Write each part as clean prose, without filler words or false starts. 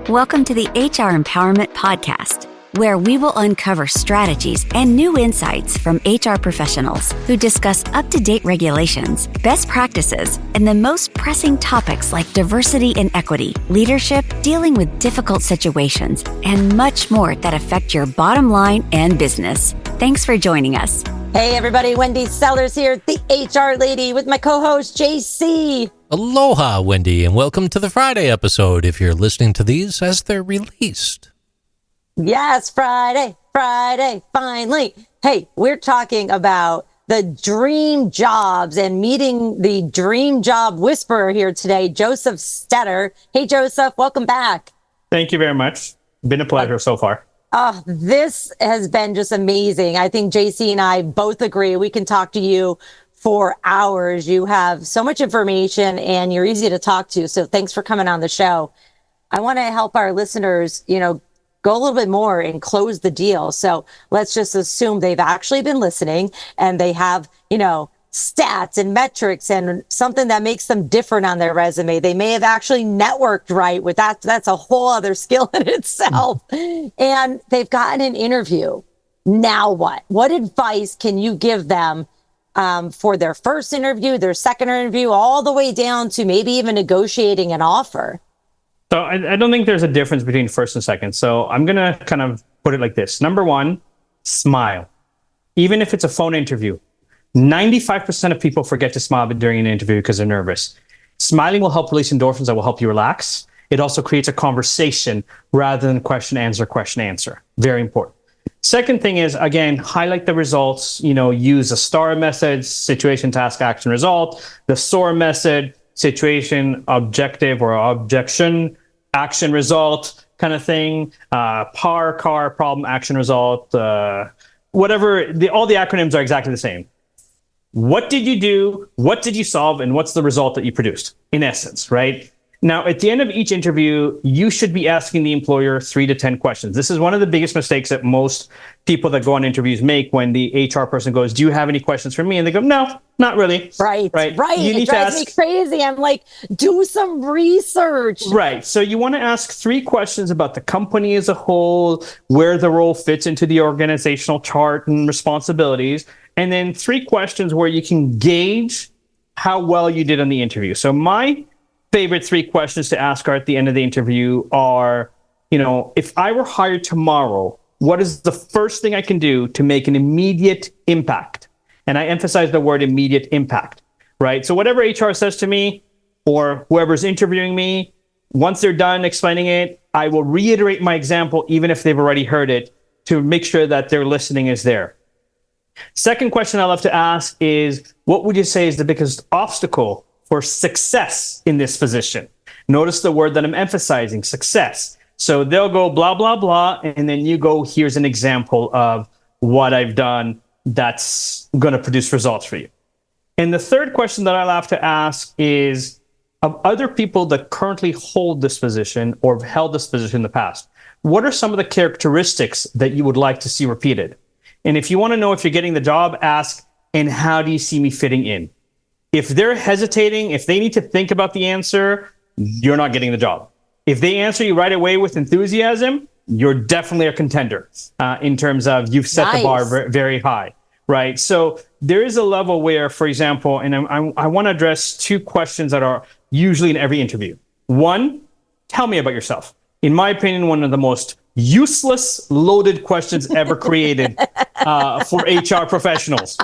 Welcome to the HR Empowerment Podcast, where we will uncover strategies and new insights from HR professionals who discuss up-to-date regulations, best practices, and the most pressing topics like diversity and equity, leadership, dealing with difficult situations, and much more that affect your bottom line and business. Thanks for joining us. Hey everybody, Wendy Sellers here, the HR lady with my co-host JC. Aloha, Wendy, and welcome to the Friday episode if you're listening to these as they're released. Yes, Friday, finally. Hey, we're talking about the dream jobs and meeting the dream job whisperer here today, Josef Stetter. Hey, Josef, welcome back. Thank you very much. Been a pleasure so far. This has been just amazing. I think JC and I both agree. We can talk to you for hours. You have so much information and you're easy to talk to. So thanks for coming on the show. I want to help our listeners, go a little bit more and close the deal. So let's just assume they've actually been listening and they have, stats and metrics and something that makes them different on their resume. They may have actually networked right with that. That's a whole other skill in itself. And they've gotten an interview. Now what? What advice can you give them for their first interview, their second interview, all the way down to maybe even negotiating an offer? So I don't think there's a difference between first and second. So I'm going to kind of put it like this. Number one, smile. Even if it's a phone interview, 95% of people forget to smile during an interview because they're nervous. Smiling will help release endorphins that will help you relax. It also creates a conversation rather than question, answer. Very important. Second thing is, again, highlight the results. Use a STAR method, situation, task, action, result. The SOAR method, situation, objective or objection, action, result kind of thing. PAR, CAR, problem, action, result. Whatever. All the acronyms are exactly the same. What did you do? What did you solve? And what's the result that you produced, in essence, right? Now, at the end of each interview, you should be asking the employer 3 to 10 questions. This is one of the biggest mistakes that most people that go on interviews make when the HR person goes, do you have any questions for me? And they go, no, not really. Right. You need it drives me crazy. I'm like, do some research. Right. So you want to ask 3 questions about the company as a whole, where the role fits into the organizational chart and responsibilities, and then 3 questions where you can gauge how well you did on the interview. So my favorite 3 questions to ask her at the end of the interview are, if I were hired tomorrow, what is the first thing I can do to make an immediate impact? And I emphasize the word immediate impact, right? So whatever HR says to me or whoever's interviewing me, once they're done explaining it, I will reiterate my example, even if they've already heard it, to make sure that their listening is there. Second question I love to ask is, what would you say is the biggest obstacle for success in this position? Notice the word that I'm emphasizing, success. So they'll go blah, blah, blah. And then you go, here's an example of what I've done that's going to produce results for you. And the third question that I love to ask is, of other people that currently hold this position or have held this position in the past, what are some of the characteristics that you would like to see repeated? And if you want to know if you're getting the job, ask, and how do you see me fitting in? If they're hesitating, if they need to think about the answer, you're not getting the job. If they answer you right away with enthusiasm, you're definitely a contender in terms of you've set the bar very high, right? So there is a level where, for example, and I want to address 2 questions that are usually in every interview. One, tell me about yourself. In my opinion, one of the most useless, loaded questions ever created for HR professionals.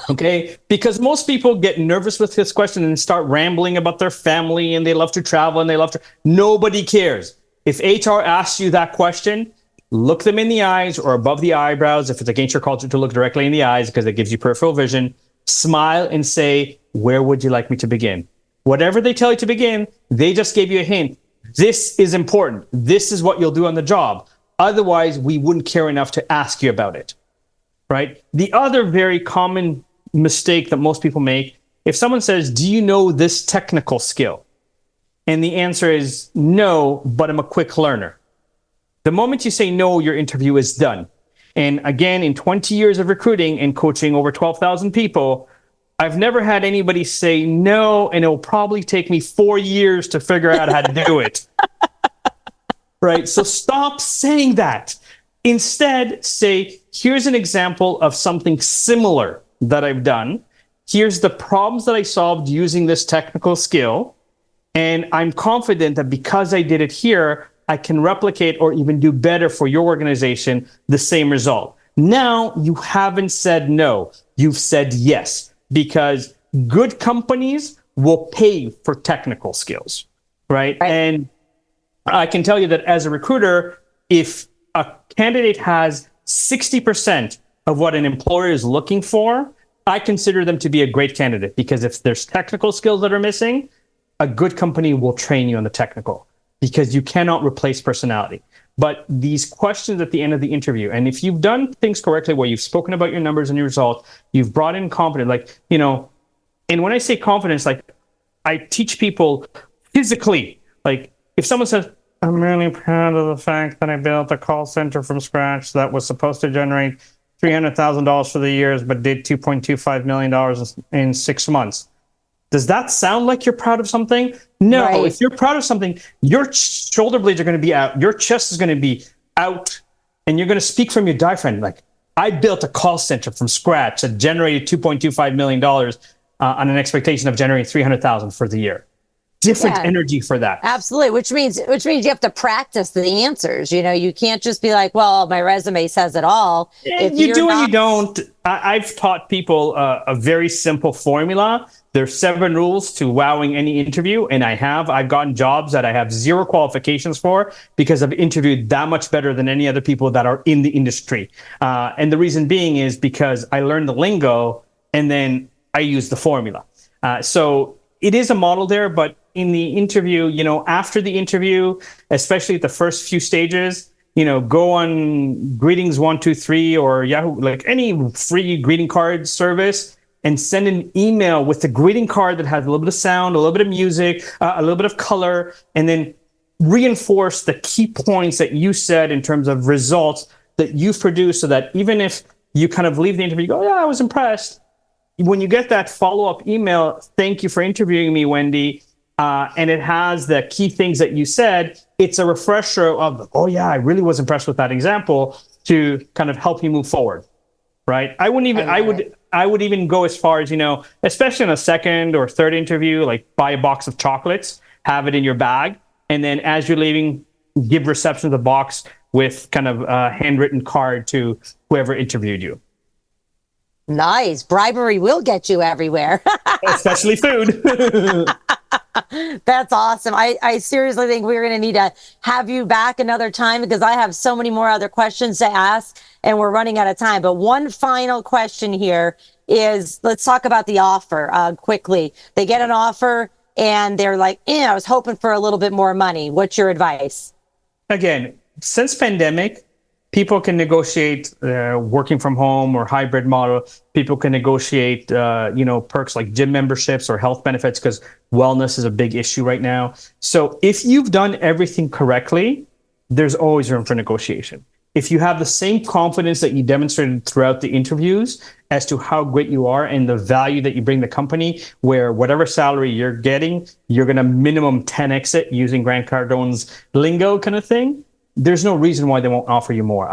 Okay, because most people get nervous with this question and start rambling about their family and they love to travel and they love to. Nobody cares. If HR asks you that question, look them in the eyes or above the eyebrows. If it's against your culture to look directly in the eyes because it gives you peripheral vision, smile and say, where would you like me to begin? Whatever they tell you to begin, they just gave you a hint. This is important. This is what you'll do on the job. Otherwise, we wouldn't care enough to ask you about it, right? The other very common mistake that most people make, if someone says, do you know this technical skill? And the answer is no, but I'm a quick learner. The moment you say no, your interview is done. And again, in 20 years of recruiting and coaching over 12,000 people, I've never had anybody say no, and it'll probably take me 4 years to figure out how to do it. right? So stop saying that. Instead, say, here's an example of something similar that I've done. Here's the problems that I solved using this technical skill. And I'm confident that because I did it here, I can replicate or even do better for your organization, the same result. Now you haven't said no, you've said yes, because good companies will pay for technical skills, right? And I can tell you that as a recruiter, if a candidate has 60% of what an employer is looking for, I consider them to be a great candidate, because if there's technical skills that are missing, a good company will train you on the technical, because you cannot replace personality. But these questions at the end of the interview, and if you've done things correctly, where you've spoken about your numbers and your results, you've brought in confidence, like, and when I say confidence, like, I teach people physically, like, if someone says, I'm really proud of the fact that I built a call center from scratch that was supposed to generate $300,000 for the years, but did $2.25 million in 6 months. Does that sound like you're proud of something? No. Right. If you're proud of something, your shoulder blades are going to be out, your chest is going to be out, and you're going to speak from your diaphragm. Like, I built a call center from scratch that generated $2.25 million on an expectation of generating $300,000 for the year. Different energy for that. Absolutely. Which means you have to practice the answers. You can't just be like, well, my resume says it all. If you do and you don't. I've taught people a very simple formula. There's 7 rules to wowing any interview, and I've gotten jobs that I have 0 qualifications for, because I've interviewed that much better than any other people that are in the industry. And the reason being is because I learned the lingo, and then I use the formula. So it is a model there, but in the interview, after the interview, especially at the first few stages, go on Greetings 123 or Yahoo, like any free greeting card service, and send an email with the greeting card that has a little bit of sound, a little bit of music, a little bit of color, and then reinforce the key points that you said in terms of results that you've produced, so that even if you kind of leave the interview, you go, yeah, I was impressed. When you get that follow-up email, thank you for interviewing me, Wendy, and it has the key things that you said, it's a refresher of, oh yeah, I really was impressed with that example, to kind of help you move forward, right? I would even go as far as, especially in a second or third interview, like buy a box of chocolates, have it in your bag, and then as you're leaving, give reception of the box with kind of a handwritten card to whoever interviewed you. Nice. Bribery will get you everywhere. Especially food. That's awesome. I seriously think we're going to need to have you back another time, because I have so many more other questions to ask, and we're running out of time. But one final question here is, let's talk about the offer quickly. They get an offer and they're like, I was hoping for a little bit more money. What's your advice? Again, since pandemic, people can negotiate working from home or hybrid model. People can negotiate, perks like gym memberships or health benefits, because wellness is a big issue right now. So if you've done everything correctly, there's always room for negotiation. If you have the same confidence that you demonstrated throughout the interviews as to how great you are and the value that you bring the company, where whatever salary you're getting, you're going to minimum 10x it using Grant Cardone's lingo kind of thing, there's no reason why they won't offer you more.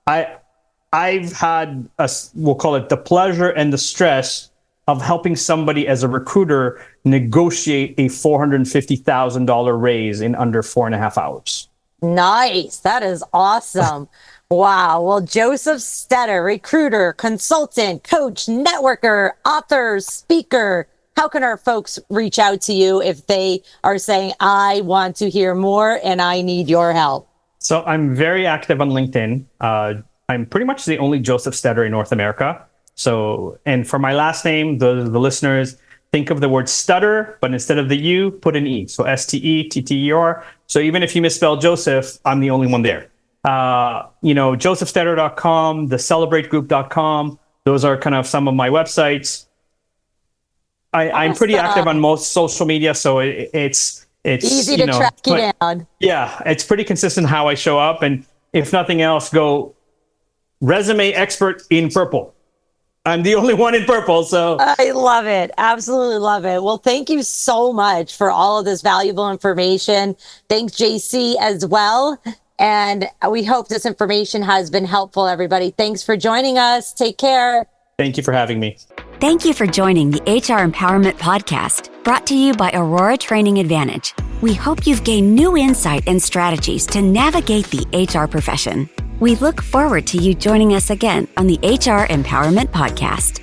I've had, we'll call it the pleasure and the stress of helping somebody as a recruiter negotiate a $450,000 raise in under 4.5 hours. Nice. That is awesome. Wow. Well, Josef Stetter, recruiter, consultant, coach, networker, author, speaker. How can our folks reach out to you if they are saying, I want to hear more and I need your help? So I'm very active on LinkedIn. I'm pretty much the only Josef Stetter in North America. So, and for my last name, the listeners, think of the word stutter, but instead of the U, put an E. So STETTER. So even if you misspell Joseph, I'm the only one there. Josefstetter.com, thecelebrategroup.com. Those are kind of some of my websites. I'm pretty active on most social media, so it's easy to track you down. Yeah, it's pretty consistent how I show up. And if nothing else, go resume expert in purple. I'm the only one in purple. So I love it. Absolutely love it. Well, thank you so much for all of this valuable information. Thanks, JC, as well. And we hope this information has been helpful, everybody. Thanks for joining us. Take care. thank you for having me. Thank you for joining the HR Empowerment Podcast, brought to you by Aurora Training Advantage. We hope you've gained new insight and strategies to navigate the HR profession. We look forward to you joining us again on the HR Empowerment Podcast.